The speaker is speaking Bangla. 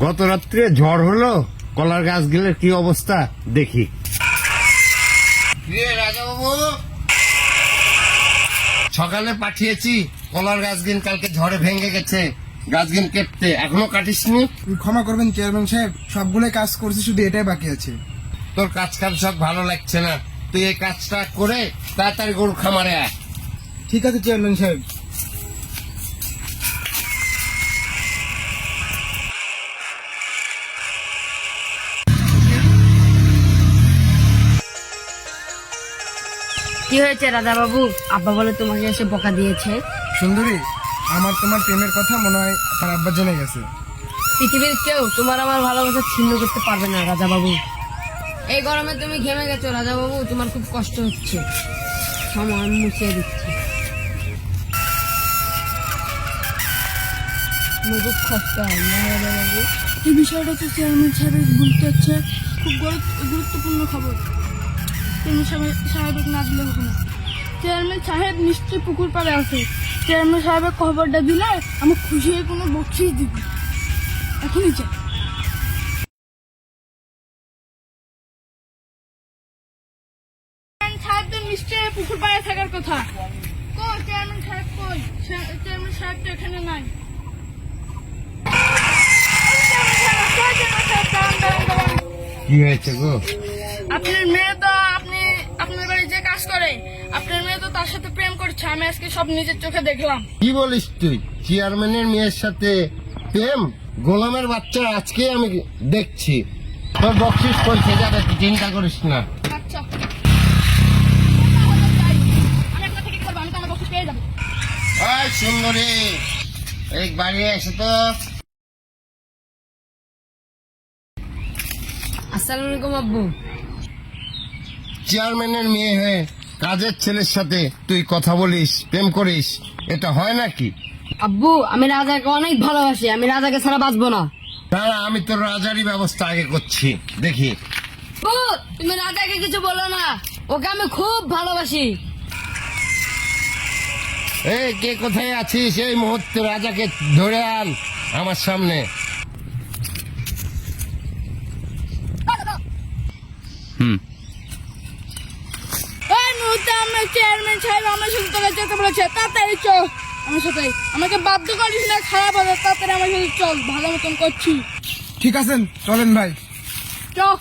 গত রাত্রে ঝড় হলো, কলার গাছগুলোর কি অবস্থা দেখি। রাজাবাবু, সকালে পাঠিয়েছি কলার গাছগুলো কালকে ঝড়ে ভেঙে গেছে, গাছগুলো কেটতে এখনো কাটিসনি। ক্ষমা করবেন চেয়ারম্যান সাহেব, সবগুলো কাজ করছি, শুধু এটাই বাকি আছে। তোর কাজ সব ভালো লাগছে না, তুই এই কাজটা করে তাড়াতাড়ি গরু খামারে আয়। ঠিক আছে চেয়ারম্যান সাহেব। কি হয়েছে রাজা বাবু? আব্বা বলে তোমাকে এসে বকা দিয়েছে। সুন্দরী, আমার তোমার প্রেমের কথা মনে হয় তার আব্বা জেনে গেছে। পৃথিবীর কেউ তোমার আমার ভালোবাসা ছিন্ন করতে পারবে না রাজা বাবু। এই গরমে তুমি ঘেমে গেছো রাজা বাবু, তোমার খুব কষ্ট হচ্ছে। সময় আমি মুছিয়ে দিচ্ছি। খুব কষ্ট হয় না রাজা বাবু? এই বিষয়টা তো চেয়ারম্যান সাহেবের বলতে হচ্ছে, খুব গুরুত্বপূর্ণ খবর। চেয়ারম্যান সাহেবের না দিলে হবে না। চেয়ারম্যান সাহেব নিশ্চয়ই পুকুর পাড়ে আছে। চেয়ারম্যান সাহেবের খবরটা দিলে আমি খুশি হয়ে কোনো বকশিস দিব। এখনই চাই। চেয়ারম্যান সাহেব তো নিশ্চয়ই পুকুর পাড়ে থাকার কথা। কই চেয়ারম্যান সাহেব, কই? চেয়ারম্যান সাহেব তো এখানে নাই। কি হয়েছে গো? আপনার মেয়ে তো আপনার বাড়ি যে কাজ করে, আপনার মেয়ে তো তার সাথে প্রেম করছে। আমি আজকে সব নিজের চোখে দেখলাম। কি বলিস তুই? চেয়ারম্যানের মেয়ের সাথে প্রেম? গোলামের বাচ্চা, আজকে আমি দেখছি। তোর বকশিস পৌঁছে যাবে, তুই চিন্তা করিস না। আচ্ছা, আমি আপনার থেকে কি করবো? আমি তো আমার বকশিস পেয়ে যাবো। ওই সুন্দরী, এই বাড়ি এসে তো। আসসালামু আলাইকুম আব্বু। চেয়ারম্যানের মেয়ে হয়ে কাজের ছেলের সাথে তুই কথা বলিস, প্রেম করিস, এটা হয় নাকি? আব্বু, আমি রাজাকে অনেক ভালোবাসি, আমি রাজাকে ছাড়া বাঁচবো না। দাঁড়া, আমি তোর রাজারই ব্যবস্থা আগে করছি, দেখি। তুমি রাজাকে কিছু বলো না, ওকে আমি খুব ভালোবাসি। এই কে কোথায় আছিস? এই মুহূর্তে রাজাকে ধরে আন আমার সামনে। এই মুহূর্তে আমার চেয়ারম্যান সাহেব আমার সাথে তোকে যেতে বলেছে। তাড়াতাড়ি চল আমার সাথে। আমাকে বাধ্য করিস না, খারাপ হবে। তাড়াতাড়ি আমার সাথে চল, ভালো মতন করছি। ঠিক আছেন, চলেন ভাই। চল।